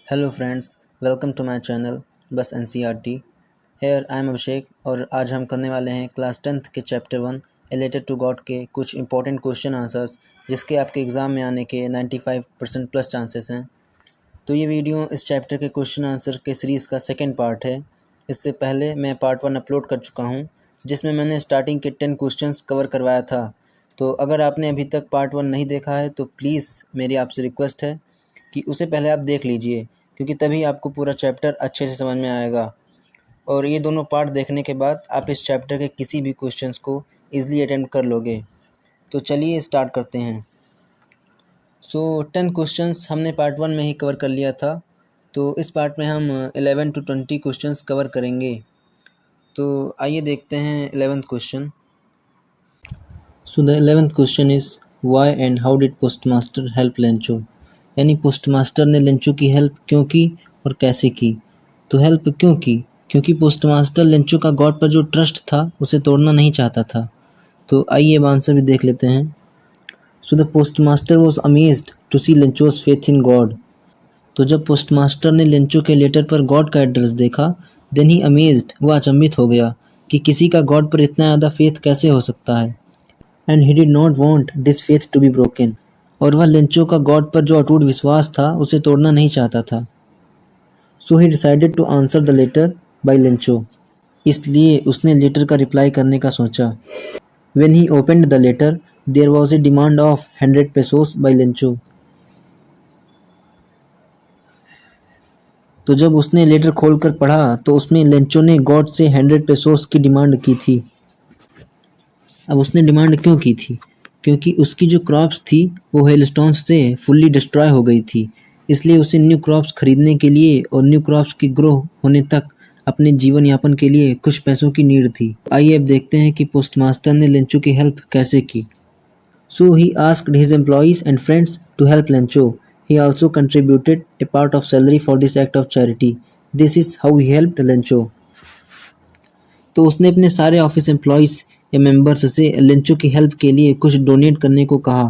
Hello friends, welcome to my channel बस NCERT. Here I am Abhishek और आज हम करने वाले हैं क्लास 10th के चैप्टर 1 रिलेटेड टू गॉड के कुछ इंपॉर्टेंट क्वेश्चन आंसर्स जिसके आपके एग्ज़ाम में आने के 95% प्लस चांसेस हैं। तो ये वीडियो इस चैप्टर के क्वेश्चन आंसर के सीरीज़ का सेकेंड पार्ट है। इससे पहले मैं पार्ट 1 अपलोड कर चुका हूँ जिसमें मैंने स्टार्टिंग के 10 क्वेश्चंस कवर करवाया था। तो अगर आपने अभी तक पार्ट 1 नहीं देखा है तो प्लीज़ मेरी आपसे रिक्वेस्ट है कि उसे पहले आप देख लीजिए, क्योंकि तभी आपको पूरा चैप्टर अच्छे से समझ में आएगा। और ये दोनों पार्ट देखने के बाद आप इस चैप्टर के किसी भी क्वेश्चंस को ईज़िली अटेम्प्ट कर लोगे। तो चलिए स्टार्ट करते हैं। 10 क्वेश्चंस हमने पार्ट 1 में ही कवर कर लिया था, तो इस पार्ट में हम 11 to 20 क्वेश्चंस कवर करेंगे। तो आइए देखते हैं 11th question. So the 11th question is why and how did postmaster help Lencho, यानी पोस्टमास्टर ने लेंचो की हेल्प क्यों की और कैसे की। तो हेल्प क्यों की? क्योंकि पोस्टमास्टर लेंचो का गॉड पर जो ट्रस्ट था उसे तोड़ना नहीं चाहता था। तो आइए अब आंसर भी देख लेते हैं। So the postmaster was amazed to see Lencho's faith in God. तो जब पोस्टमास्टर ने लेंचो के लेटर पर गॉड का एड्रेस देखा, देन ही अमेज्ड, वह अचंभित हो गया कि किसी का गॉड पर इतना ज़्यादा फेथ कैसे हो सकता है। And he did not want this faith to be broken, और वह लेंचो का गॉड पर जो अटूट विश्वास था उसे तोड़ना नहीं चाहता था। So he decided to answer the letter by Lencho, इसलिए उसने लेटर का रिप्लाई करने का सोचा। When he opened the letter there was a demand of 100 pesos by Lencho. तो जब उसने लेटर खोलकर पढ़ा तो उसमें लेंचो ने गॉड से 100 पेसोस की डिमांड की थी। अब उसने डिमांड क्यों की थी? क्योंकि उसकी जो क्रॉप्स थी वो हेलस्टोन्स से फुल्ली डिस्ट्रॉय हो गई थी, इसलिए उसे न्यू क्रॉप्स खरीदने के लिए और न्यू क्रॉप्स की ग्रो होने तक अपने जीवन यापन के लिए कुछ पैसों की नीड थी। आइए अब देखते हैं कि पोस्टमास्टर ने लेंचो की हेल्प कैसे की। So he asked his employees and friends to help Lencho. He also contributed a part of salary for this act of charity. This is how he helped Lencho. तो उसने अपने सारे office employees या members से Lencho की help के लिए कुछ डोनेट करने को कहा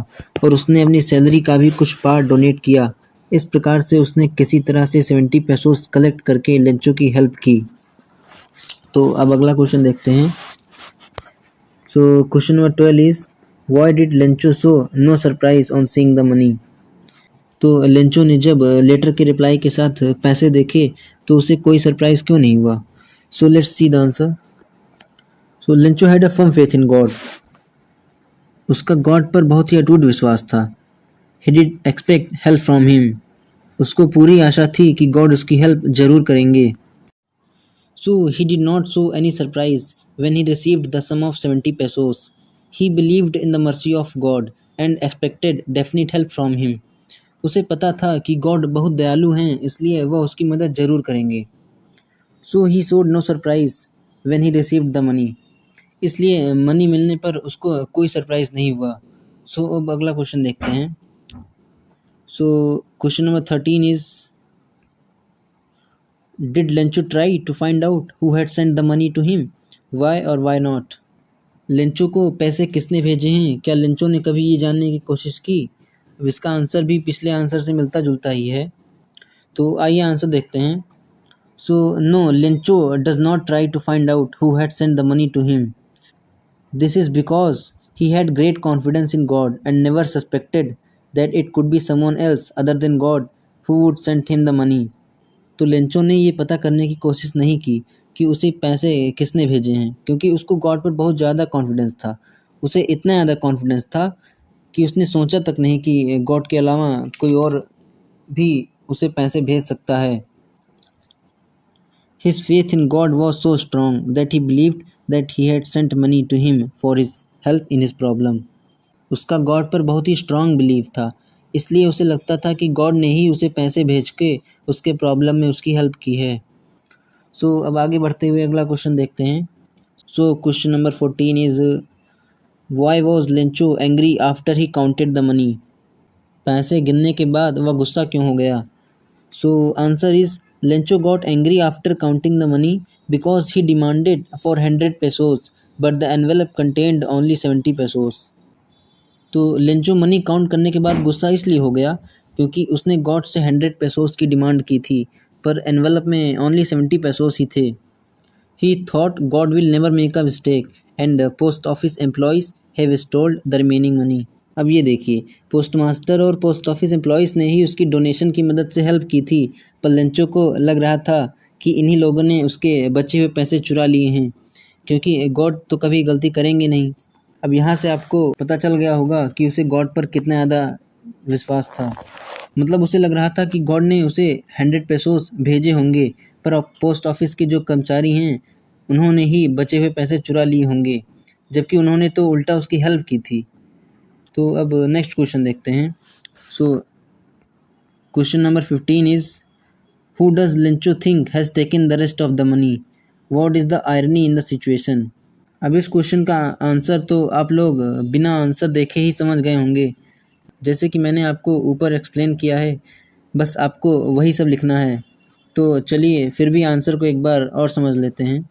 और उसने अपनी सैलरी का भी कुछ पार्ट डोनेट किया। इस प्रकार से उसने किसी तरह से 70 पेसोस कलेक्ट करके लेंचो की हेल्प की। तो अब अगला क्वेश्चन देखते हैं। So question number 12 is why did Lencho show no surprise on seeing the money. तो लेंचो ने जब लेटर के रिप्लाई के साथ पैसे देखे तो उसे कोई सरप्राइज क्यों नहीं हुआ। So let's see the answer. So Lencho had a firm faith in God. उसका गॉड पर बहुत ही अटूट विश्वास था। He did expect help from him. उसको पूरी आशा थी कि गॉड उसकी हेल्प जरूर करेंगे। So he did not show any surprise when he received the sum of 70 pesos. He believed in the mercy of God and expected definite help from him. उसे पता था कि गॉड बहुत दयालु हैं, इसलिए वह उसकी मदद जरूर करेंगे। So he showed no surprise when he received the money. इसलिए मनी मिलने पर उसको कोई सरप्राइज नहीं हुआ। सो अब अगला क्वेश्चन देखते हैं। So question number 13 is did Lencho try to find out who had sent the money to him, why और व्हाई नॉट। लेंचो को पैसे किसने भेजे हैं? क्या लेंचो ने कभी ये जानने की कोशिश की? अब इसका आंसर भी पिछले आंसर से मिलता जुलता ही है, तो आइए आंसर देखते हैं। So no, Lencho does not try to find out who had sent the money to him. This is because he had great confidence in God and never suspected that it could be someone else other than God who would send him the money. तो Lencho ने ये पता करने की कोशिश नहीं की कि उसे पैसे किसने भेजे हैं, क्योंकि उसको गॉड पर बहुत ज़्यादा कॉन्फिडेंस था। उसे इतना ज़्यादा कॉन्फिडेंस था कि उसने सोचा तक नहीं कि गॉड के अलावा कोई और भी उसे पैसे भेज सकता है। His faith in God was so strong that he believed that he had sent money to him for his help in his problem. उसका गॉड पर बहुत ही स्ट्रांग बिलीव था, इसलिए उसे लगता था कि गॉड ने ही उसे पैसे भेज के उसके प्रॉब्लम में उसकी हेल्प की है। अब आगे बढ़ते हुए अगला क्वेश्चन देखते हैं। Question number 14 is why was Lencho angry after he counted the money. पैसे गिनने के बाद वह गुस्सा क्यों हो गया? Answer is Lencho got angry after counting the money because he demanded for 100 pesos, but the envelope contained only 70 pesos. तो लेंचो मनी काउंट करने के बाद गुस्सा इसलिए हो गया क्योंकि उसने गॉड से 100 पेसोस की डिमांड की थी, पर एनवेलप में ओनली 70 पेसोस ही थे। He thought God will never make a mistake and post office employees have stole the remaining money. अब ये देखिए, पोस्ट मास्टर और पोस्ट ऑफिस एम्प्लॉयज़ ने ही उसकी डोनेशन की मदद से हेल्प की थी, पर लेंचो को लग रहा था कि इन्हीं लोगों ने उसके बचे हुए पैसे चुरा लिए हैं, क्योंकि गॉड तो कभी गलती करेंगे नहीं। अब यहाँ से आपको पता चल गया होगा कि उसे गॉड पर कितना ज़्यादा विश्वास था। मतलब उसे लग रहा था कि गॉड ने उसे 100 पेसोस भेजे होंगे, पर अब पोस्ट ऑफिस के जो कर्मचारी हैं उन्होंने ही बचे हुए पैसे चुरा लिए होंगे, जबकि उन्होंने तो उल्टा उसकी हेल्प की थी। तो अब नेक्स्ट क्वेश्चन देखते हैं। So question number 15 is who does Lencho think has taken the rest of the money? What is the irony in the situation? अब इस क्वेश्चन का आंसर तो आप लोग बिना आंसर देखे ही समझ गए होंगे। जैसे कि मैंने आपको ऊपर एक्सप्लेन किया है, बस आपको वही सब लिखना है। तो चलिए फिर भी आंसर को एक बार और समझ लेते हैं।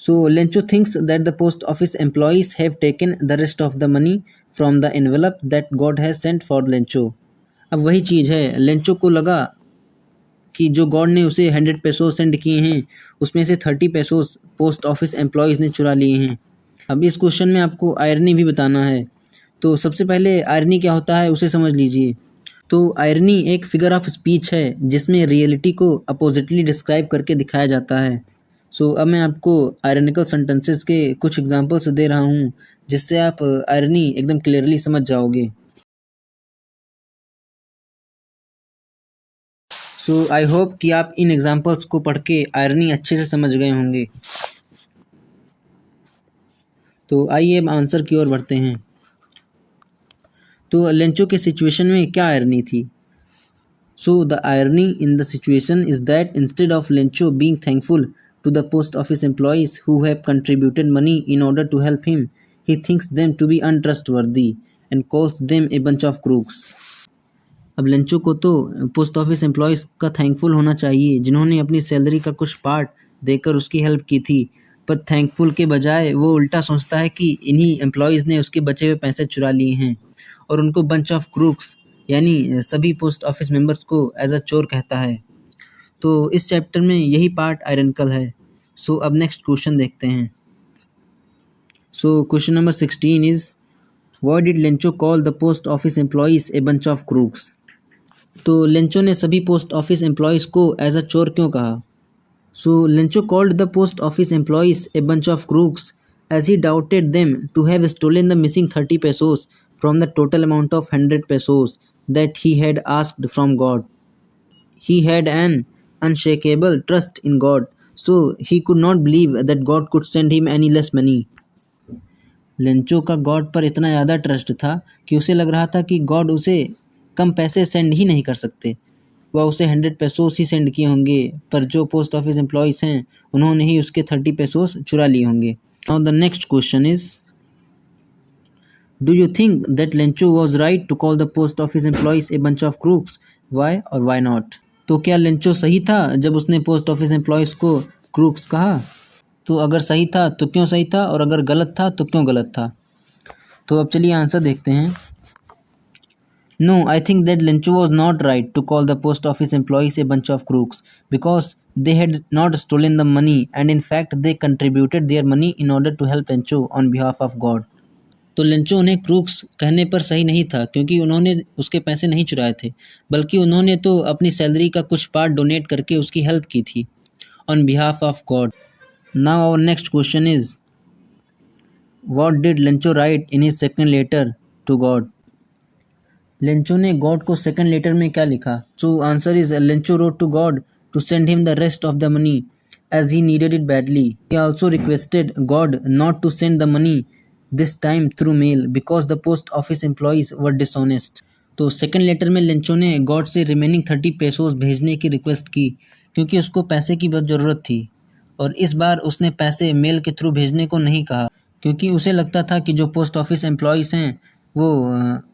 So Lencho thinks that the post office employees have taken the rest of the money from the envelope that God has sent for Lencho. अब वही चीज़ है, लेंचो को लगा कि जो गॉड ने उसे 100 पेसोस सेंड किए हैं उसमें से 30 पेसोस पोस्ट ऑफिस एम्प्लॉयज़ ने चुरा लिए हैं। अब इस क्वेश्चन में आपको आयरनी भी बताना है। तो सबसे पहले आयरनी क्या होता है उसे समझ लीजिए। तो आयरनी एक फिगर ऑफ स्पीच है जिसमें रियलिटी को अपोजिटली डिस्क्राइब करके दिखाया जाता है। सो अब मैं आपको आयरनिकल सेंटेंसेस के कुछ एग्जांपल्स दे रहा हूँ जिससे आप आयरनी एकदम क्लियरली समझ जाओगे। सो आई होप कि आप इन एग्जांपल्स को पढ़ के आयरनी अच्छे से समझ गए होंगे। तो आइए अब आंसर की ओर बढ़ते हैं। तो लेंचो के सिचुएशन में क्या आयरनी थी? So the irony in the situation is that instead of Lencho being thankful to the post office employees who have contributed money in order to help him, he thinks them to be untrustworthy and calls them a bunch of crooks. अब Lencho को तो post office employees का thankful होना चाहिए जिन्होंने अपनी salary का कुछ पार्ट देकर उसकी हेल्प की थी, पर थैंकफुल के बजाय वो उल्टा सोचता है कि इन्हीं एम्प्लॉयज़ ने उसके बचे हुए पैसे चुरा लिए हैं और उनको बंच ऑफ क्रूक्स यानी सभी पोस्ट ऑफिस मेंबर्स को एज अ चोर कहता है। तो इस चैप्टर में यही पार्ट आयरनिकल है। सो अब नेक्स्ट क्वेश्चन देखते हैं। So question number 16 is why did Lencho call the post office employees a bunch of crooks? तो लेंचो ने सभी पोस्ट ऑफिस एम्प्लॉयज़ को एज अ चोर क्यों कहा? So Lencho called the post office employees a bunch of crooks as he doubted them to have stolen the missing 30 pesos from the total amount of 100 pesos that he had asked from God. He had an unshakable trust in God, so he could not believe that God could send him any less money. Lencho का God पर इतना ज़्यादा trust था कि उसे लग रहा था कि गॉड उसे कम पैसे सेंड ही नहीं कर सकते। वह उसे 100 पेसोस ही सेंड किए होंगे, पर जो पोस्ट ऑफिस एम्प्लॉयज़ हैं उन्होंने ही उसके 30 पेसोस चुरा लिए होंगे। Now the next question is, do you think that Lencho was right to call the post office employees a bunch of crooks? Why or why not? तो क्या लेंचो सही था जब उसने पोस्ट ऑफिस एम्प्लॉयज़ को क्रूक्स कहा? तो अगर सही था तो क्यों सही था और अगर गलत था तो क्यों गलत था? तो अब चलिए आंसर देखते हैं। No, I think that Lencho was not right to call the post office employees a bunch of crooks because they had not stolen the money and in fact they contributed their money in order to help Lencho on behalf of God. तो Lencho उन्हें crooks कहने पर सही नहीं था क्योंकि उन्होंने उसके पैसे नहीं चुराए थे, बल्कि उन्होंने तो अपनी सैलरी का कुछ पार्ट डोनेट करके उसकी हेल्प की थी on behalf of God. Now our next question is what did Lencho write in his second letter to God? Lencho ने गॉड को सेकंड लेटर में क्या लिखा? So answer is Lencho wrote to God to send him the rest of the money as he needed it badly. He also requested God not to send the money this time through mail because the post office employees were dishonest. तो second letter में Lencho ने God से remaining 30 pesos भेजने की request की क्योंकि उसको पैसे की बहुत ज़रूरत थी, और इस बार उसने पैसे मेल के थ्रू भेजने को नहीं कहा क्योंकि उसे लगता था कि जो पोस्ट ऑफिस एम्प्लॉयज़ हैं वो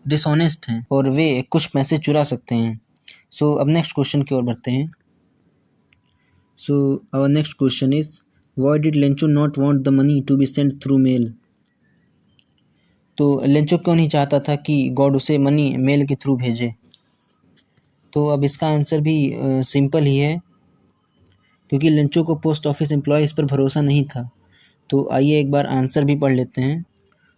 डिसऑनेस्ट हैं और वे कुछ पैसे चुरा सकते हैं। सो अब नेक्स्ट क्वेश्चन की ओर बढ़ते हैं। So our next question is, why did Lencho not want the money to be sent through mail? तो लेंचो क्यों नहीं चाहता था कि गॉड उसे मनी मेल के थ्रू भेजे? तो अब इसका आंसर भी सिंपल ही है, क्योंकि लेंचो को पोस्ट ऑफिस एम्प्लॉयज़ पर भरोसा नहीं था। तो आइए एक बार आंसर भी पढ़ लेते हैं।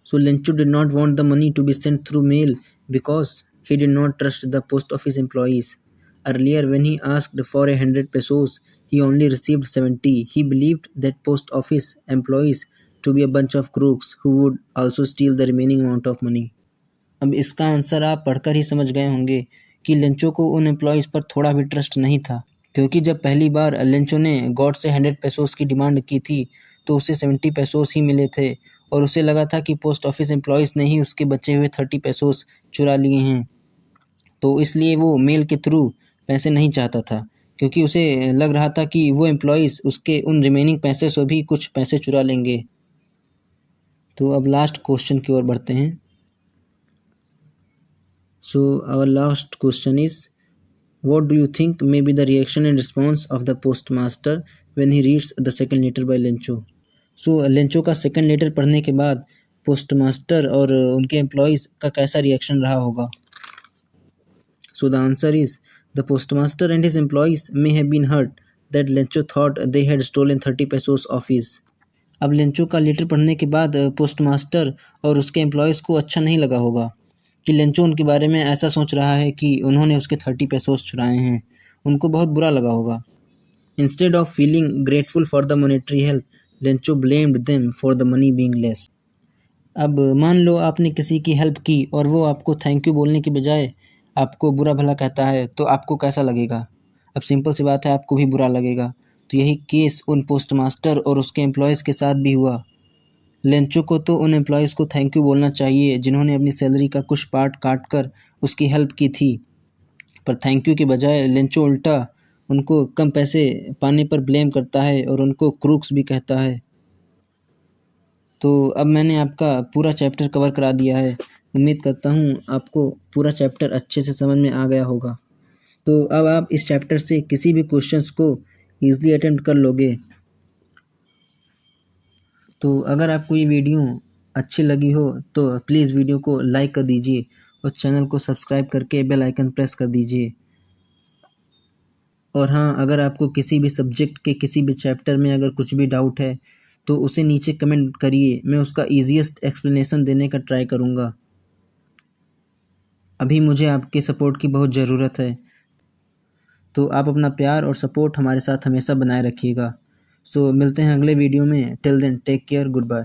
So Lencho did not want the money to be sent through mail because he did not trust the post office employees. Earlier, when he asked for 100 pesos, he only received 70. He believed that post office employees to be a bunch of crooks who would also steal the remaining amount of money. अब इसका answer आप पढ़कर ही समझ गए होंगे कि Lencho को उन एम्प्लॉयज़ पर थोड़ा भी ट्रस्ट नहीं था, क्योंकि जब पहली बार लेंचो ने गॉड से 100 पेसोस की डिमांड की थी तो उसे 70 पेसोस ही मिले थे और उसे लगा था कि पोस्ट ऑफिस एम्प्लॉयज़ ने ही उसके बचे हुए 30 पेसोस चुरा लिए हैं। तो इसलिए वो मेल के थ्रू पैसे नहीं चाहता था, क्योंकि उसे लग रहा था कि वो एम्प्लॉयज़ उसके उन रिमेनिंग पैसे से भी कुछ पैसे चुरा लेंगे। तो अब लास्ट क्वेश्चन की ओर बढ़ते हैं। So our last question is, what do you think may be the reaction and response of the postmaster when he reads the second letter by Lencho? So Lencho का सेकंड लेटर पढ़ने के बाद postmaster और उनके employees का कैसा reaction रहा होगा? So the answer is, the postmaster and his employees may have been hurt that Lencho thought they had stolen 30 pesos of his. अब लेंचो का लेटर पढ़ने के बाद पोस्टमास्टर और उसके एम्प्लॉयज़ को अच्छा नहीं लगा होगा कि लेंचो उनके बारे में ऐसा सोच रहा है कि उन्होंने उसके 30 पेसोस चुराए हैं। उनको बहुत बुरा लगा होगा। Instead of feeling grateful for the monetary help, Lencho blamed them for the money being less. अब मान लो आपने किसी की हेल्प की और वो आपको थैंक यू बोलने के बजाय आपको बुरा भला कहता है, तो आपको कैसा लगेगा? अब सिंपल सी बात है, आपको भी बुरा लगेगा। तो यही केस उन पोस्टमास्टर और उसके एम्प्लॉयज़ के साथ भी हुआ। लेंचो को तो उन एम्प्लॉयज़ को थैंक यू बोलना चाहिए जिन्होंने अपनी सैलरी का कुछ पार्ट काट कर उसकी हेल्प की थी, पर थैंक यू के बजाय लेंचो उल्टा उनको कम पैसे पाने पर ब्लेम करता है और उनको क्रूक्स भी कहता है। तो अब मैंने आपका पूरा चैप्टर कवर करा दिया है। उम्मीद करता हूँ आपको पूरा चैप्टर अच्छे से समझ में आ गया होगा। तो अब आप इस चैप्टर से किसी भी क्वेश्चंस को ईज़िली अटेम्प्ट कर लोगे। तो अगर आपको ये वीडियो अच्छी लगी हो तो प्लीज़ वीडियो को लाइक कर दीजिए और चैनल को सब्सक्राइब करके बेल आइकन प्रेस कर दीजिए। और हाँ, अगर आपको किसी भी सब्जेक्ट के किसी भी चैप्टर में अगर कुछ भी डाउट है तो उसे नीचे कमेंट करिए, मैं उसका ईजीएस्ट एक्सप्लेनेशन देने का ट्राई करूँगा। अभी मुझे आपके सपोर्ट की बहुत ज़रूरत है, तो आप अपना प्यार और सपोर्ट हमारे साथ हमेशा बनाए रखिएगा। सो मिलते हैं अगले वीडियो में। Till then take care, good bye.